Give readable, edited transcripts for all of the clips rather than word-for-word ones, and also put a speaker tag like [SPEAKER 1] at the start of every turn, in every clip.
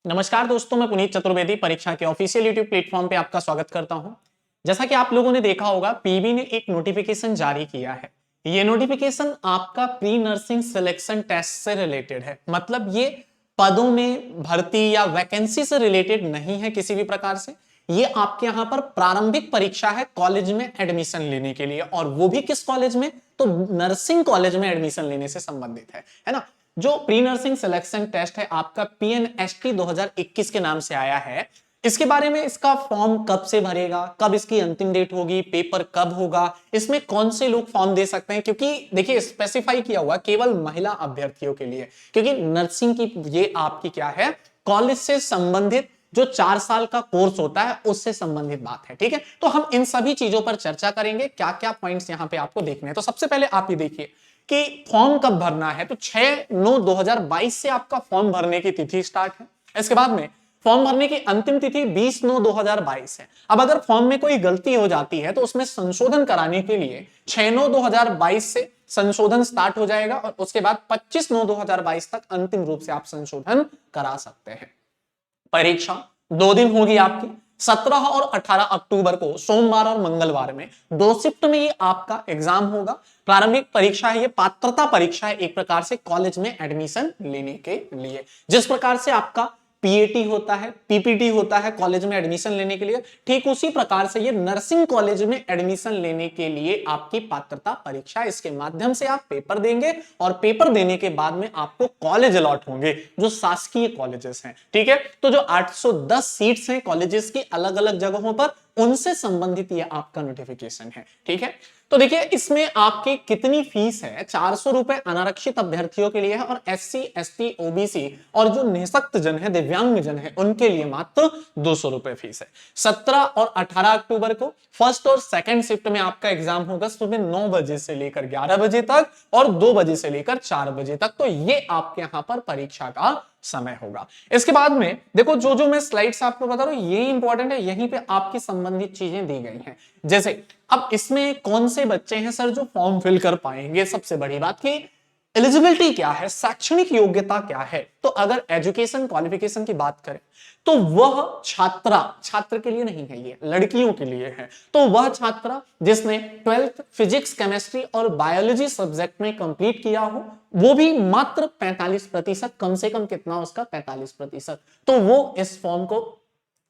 [SPEAKER 1] नमस्कार दोस्तों, मैं पुनीत चतुर्वेदी परीक्षा के ऑफिशियल यूट्यूब प्लेटफॉर्म पे आपका स्वागत करता हूं। जैसा कि आप लोगों ने देखा होगा, पीबी ने एक नोटिफिकेशन जारी किया है। ये नोटिफिकेशन आपका प्री नर्सिंग सिलेक्शन टेस्ट से रिलेटेड है। मतलब ये पदों में भर्ती या वैकेंसी से रिलेटेड नहीं है किसी भी प्रकार से। ये आपके यहाँ पर प्रारंभिक परीक्षा है कॉलेज में एडमिशन लेने के लिए, और वो भी किस कॉलेज में? तो नर्सिंग कॉलेज में एडमिशन लेने से संबंधित है ना। जो प्री नर्सिंग सिलेक्शन टेस्ट है आपका पीएनएसटी 2021 के नाम से आया है। इसके बारे में, इसका फॉर्म कब से भरेगा, कब इसकी अंतिम डेट होगी, पेपर कब होगा, इसमें कौन से लोग फॉर्म दे सकते हैं, क्योंकि देखिए स्पेसिफाई किया हुआ केवल महिला अभ्यर्थियों के लिए, क्योंकि नर्सिंग की ये आपकी क्या है, कॉलेज से संबंधित जो 4 साल का कोर्स होता है उससे संबंधित बात है। ठीक है, तो हम इन सभी चीजों पर चर्चा करेंगे। क्या क्या पॉइंट्स यहां पे आपको देखने हैं। तो सबसे पहले आप ये देखिए कि फॉर्म कब भरना है। तो 6/9/2022 से आपका फॉर्म भरने की तिथि स्टार्ट है। इसके बाद में फॉर्म भरने की अंतिम तिथि 20/9/2022 है। अब अगर फॉर्म में कोई गलती हो जाती है तो उसमें संशोधन कराने के लिए 6/9/2022 से संशोधन स्टार्ट हो जाएगा, और उसके बाद 25/9/2022 तक अंतिम रूप से आप संशोधन करा सकते हैं। परीक्षा 2 दिन होगी आपकी, 17 और 18 अक्टूबर को, सोमवार और मंगलवार में 2 शिफ्ट में ये आपका एग्जाम होगा। प्रारंभिक परीक्षा है, ये पात्रता परीक्षा है एक प्रकार से कॉलेज में एडमिशन लेने के लिए। जिस प्रकार से आपका पीएटी होता है, पीपीटी होता है कॉलेज में एडमिशन लेने के लिए, ठीक उसी प्रकार से ये नर्सिंग कॉलेज में एडमिशन लेने के लिए आपकी पात्रता परीक्षा। इसके माध्यम से आप पेपर देंगे और पेपर देने के बाद में आपको कॉलेज अलॉट होंगे जो शासकीय कॉलेजेस हैं। ठीक है, तो जो 810 सीट्स हैं कॉलेजेस की अलग अलग जगहों पर, उनसे संबंधित ये आपका नोटिफिकेशन है। ठीक है, तो देखिए इसमें आपकी कितनी फीस है। 400 रुपए अनारक्षित अभ्यर्थियों के लिए है, और एससी एसटी ओबीसी और जो निःशक्त जन है, दिव्यांग जन है, उनके लिए मात्र 200 रुपए फीस है। 17 और 18 अक्टूबर को फर्स्ट और सेकंड शिफ्ट में आपका एग्जाम होगा, सुबह 9 बजे से लेकर 11 बजे तक और 2 बजे से लेकर 4 बजे तक। तो ये आपके यहां पर परीक्षा का समय होगा। इसके बाद में देखो, जो जो मैं स्लाइड्स आपको बता रहा हूं ये इंपॉर्टेंट है, यहीं पे आपकी संबंधित चीजें दी गई हैं। जैसे अब इसमें कौन से बच्चे हैं सर जो फॉर्म फिल कर पाएंगे। सबसे बड़ी बात की एलिजिबिलिटी क्या है, शैक्षणिक योग्यता क्या है। तो अगर एजुकेशन क्वालिफिकेशन की बात करें तो वह छात्र के लिए नहीं है, ये लड़कियों के लिए है। तो वह छात्रा जिसने 12th फिजिक्स, केमिस्ट्री और बायोलॉजी सब्जेक्ट में कंप्लीट किया हो, वो भी मात्र 45%, कम से कम कितना उसका 45%, तो वो इस फॉर्म को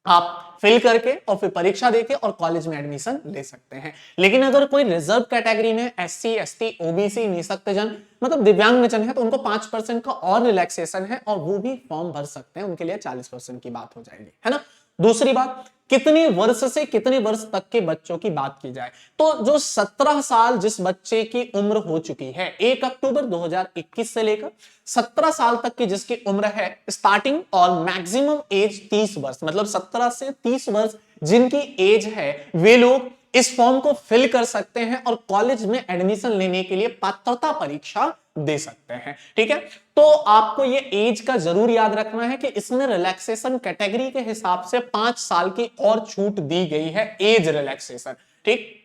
[SPEAKER 1] आप फिल करके और फिर परीक्षा देके और कॉलेज में एडमिशन ले सकते हैं। लेकिन अगर कोई रिजर्व कैटेगरी में एससी एसटी ओबीसी निःशक्त जन मतलब दिव्यांग जन है, तो उनको 5% का और रिलैक्सेशन है, और वो भी फॉर्म भर सकते हैं। उनके लिए 40% की बात हो जाएगी, है ना। दूसरी बात, कितने वर्ष से कितने वर्ष तक के बच्चों की बात की जाए, तो जो 17 साल जिस बच्चे की उम्र हो चुकी है 1 अक्टूबर 2021 से लेकर 17 साल तक की जिसकी उम्र है, स्टार्टिंग और मैक्सिमम एज 30 वर्ष, मतलब 17 से 30 वर्ष जिनकी एज है, वे लोग इस फॉर्म को फिल कर सकते हैं और कॉलेज में एडमिशन लेने के लिए पात्रता परीक्षा दे सकते हैं। ठीक है, तो आपको ये एज का जरूर याद रखना है कि इसमें रिलैक्सेशन कैटेगरी के हिसाब से 5 साल की और छूट दी गई है, एज रिलैक्सेशन। ठीक,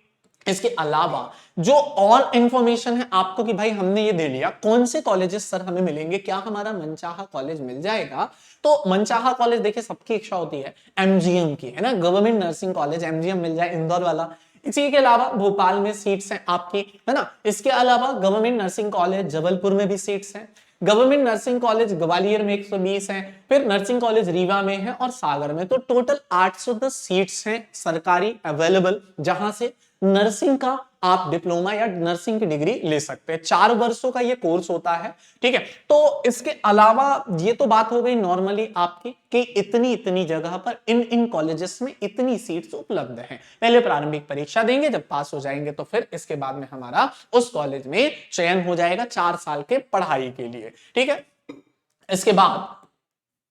[SPEAKER 1] इसके अलावा जो और इंफॉर्मेशन है आपको कि भाई हमने ये दे लिया कौन से कॉलेजेस सर हमें मिलेंगे, क्या हमारा मनचाहा कॉलेज मिल जाएगा। तो मनचाहा कॉलेज देखिए सबकी इच्छा होती है एमजीएम की, है ना, गवर्नमेंट नर्सिंग कॉलेज एमजीएम मिल जाए, इंदौर वाला। इसी के अलावा भोपाल में सीट्स हैं आपकी, है ना। इसके अलावा गवर्नमेंट नर्सिंग कॉलेज जबलपुर में भी सीट्स हैं, गवर्नमेंट नर्सिंग कॉलेज ग्वालियर में 120 है, फिर नर्सिंग कॉलेज रीवा में है और सागर में। तो टोटल 810 सीट्स हैं सरकारी अवेलेबल, जहां से नर्सिंग का आप डिप्लोमा या नर्सिंग की डिग्री ले सकते हैं। 4 वर्षों का ये कोर्स होता है। ठीक है, तो इसके अलावा ये तो बात हो गई नॉर्मली आपकी कि इतनी इतनी जगह पर इन इन कॉलेजेस में इतनी सीट्स उपलब्ध हैं। पहले प्रारंभिक परीक्षा देंगे, जब पास हो जाएंगे तो फिर इसके बाद में हमारा उस कॉलेज में चयन हो जाएगा 4 साल के पढ़ाई के लिए। ठीक है, इसके बाद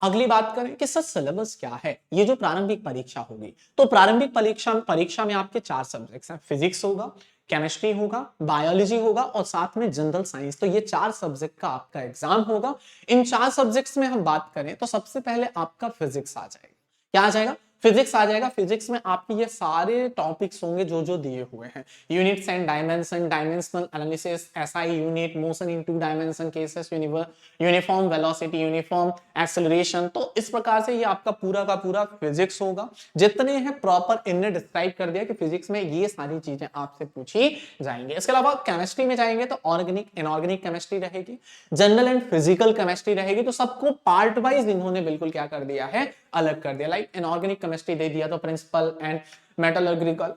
[SPEAKER 1] अगली बात करें कि सर सिलेबस क्या है। ये जो प्रारंभिक परीक्षा होगी, तो प्रारंभिक परीक्षा में आपके 4 सब्जेक्ट्स हैं, फिजिक्स होगा, केमिस्ट्री होगा, बायोलॉजी होगा और साथ में जनरल साइंस। तो ये 4 सब्जेक्ट का आपका एग्जाम होगा। इन 4 सब्जेक्ट्स में हम बात करें तो सबसे पहले आपका फिजिक्स आ जाएगा। क्या आ जाएगा? फिजिक्स आ जाएगा। फिजिक्स में आपके ये सारे टॉपिक्स होंगे जो जो दिए हुए हैं, units and dimension, dimensional analysis, SI unit, motion in two dimension cases, uniform velocity, uniform acceleration. तो इस प्रकार से ये आपका पूरा का पूरा फिजिक्स होगा। जितने हैं प्रॉपर इनने डिस्क्राइब कर दिया कि फिजिक्स में ये सारी चीजें आपसे पूछी जाएंगी। इसके अलावा केमिस्ट्री में जाएंगे तो ऑर्गेनिक इनऑर्गेनिक केमिस्ट्री रहेगी, जनरल एंड फिजिकल केमिस्ट्री रहेगी। तो सबको पार्ट वाइज इन्होंने बिल्कुल क्या कर दिया है, अलग कर दिया। लाइक इनऑर्गेनिक केमिस्ट्री दे दिया तो प्रिंसिपल एंड मेटलर्जिकल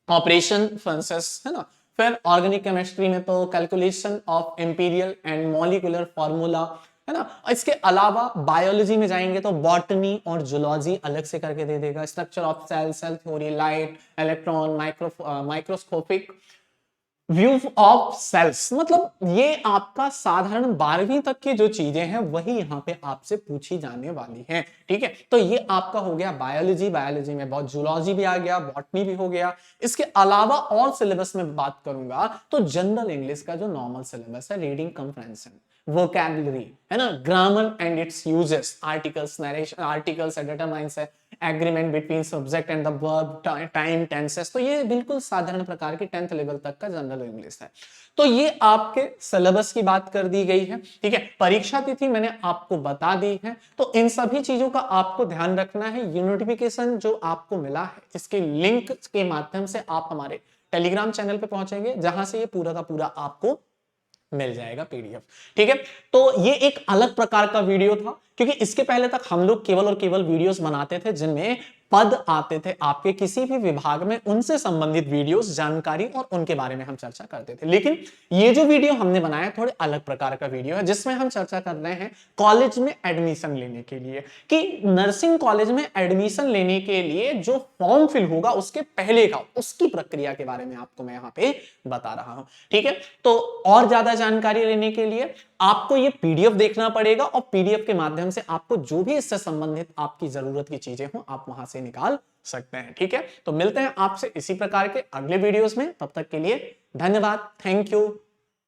[SPEAKER 1] ऑपरेशन फंसेस है ना। फिर ऑर्गेनिक केमिस्ट्री में तो calculation of imperial and molecular formula है ना। इसके अलावा बायोलॉजी में जाएंगे तो बॉटनी और जूलॉजी अलग से करके दे देगा, structure of cell, cell theory, light, electron, microscopic view of cells. मतलब ये आपका साधारण 12वीं तक की जो चीजें हैं वही यहाँ पे आपसे पूछी जाने वाली हैं। ठीक है, तो ये आपका हो गया बायोलॉजी। बायोलॉजी में बहुत जूलॉजी भी आ गया, बॉटनी भी हो गया। इसके अलावा और सिलेबस में बात करूंगा तो जनरल इंग्लिश का जो नॉर्मल सिलेबस है, रीडिंग कंप्रेंशन, वोकैबुलरी है ना, grammar and its uses, articles, narration, articles determines है, agreement between subject and the verb, time, tenses. तो ये बिल्कुल साधारण प्रकार की 10th लेवल तक का जनरल इंग्लिश है। तो ये आपके सिलेबस की बात कर दी गई है। ठीक है, परीक्षा तिथि मैंने आपको बता दी है। तो इन सभी चीजों का आपको ध्यान रखना है। ये नोटिफिकेशन जो आपको मिला है इसके लिंक के माध्यम से आप हमारे टेलीग्राम चैनल पे पहुंचेंगे, जहां से ये पूरा का पूरा आपको मिल जाएगा पीडीएफ। ठीक है, तो ये एक अलग प्रकार का वीडियो था, क्योंकि इसके पहले तक हम लोग केवल और केवल वीडियोस बनाते थे जिनमें पद आते थे आपके किसी भी विभाग में, उनसे संबंधित वीडियोस, जानकारी और उनके बारे में हम चर्चा करते थे। लेकिन ये जो वीडियो हमने बनाया थोड़े अलग प्रकार का वीडियो है, जिसमें हम चर्चा कर रहे हैं कॉलेज में एडमिशन लेने के लिए, कि नर्सिंग कॉलेज में एडमिशन लेने के लिए जो फॉर्म फिल होगा उसके पहले का, उसकी प्रक्रिया के बारे में आपको मैं यहाँ पे बता रहा हूं। ठीक है, तो और ज्यादा जानकारी लेने के लिए आपको ये पीडीएफ देखना पड़ेगा, और पीडीएफ के माध्यम से आपको जो भी इससे संबंधित आपकी जरूरत की चीजें हो आप वहां से निकाल सकते हैं। ठीक है, तो मिलते हैं आपसे इसी प्रकार के अगले वीडियोस में। तब तक के लिए धन्यवाद, थैंक यू।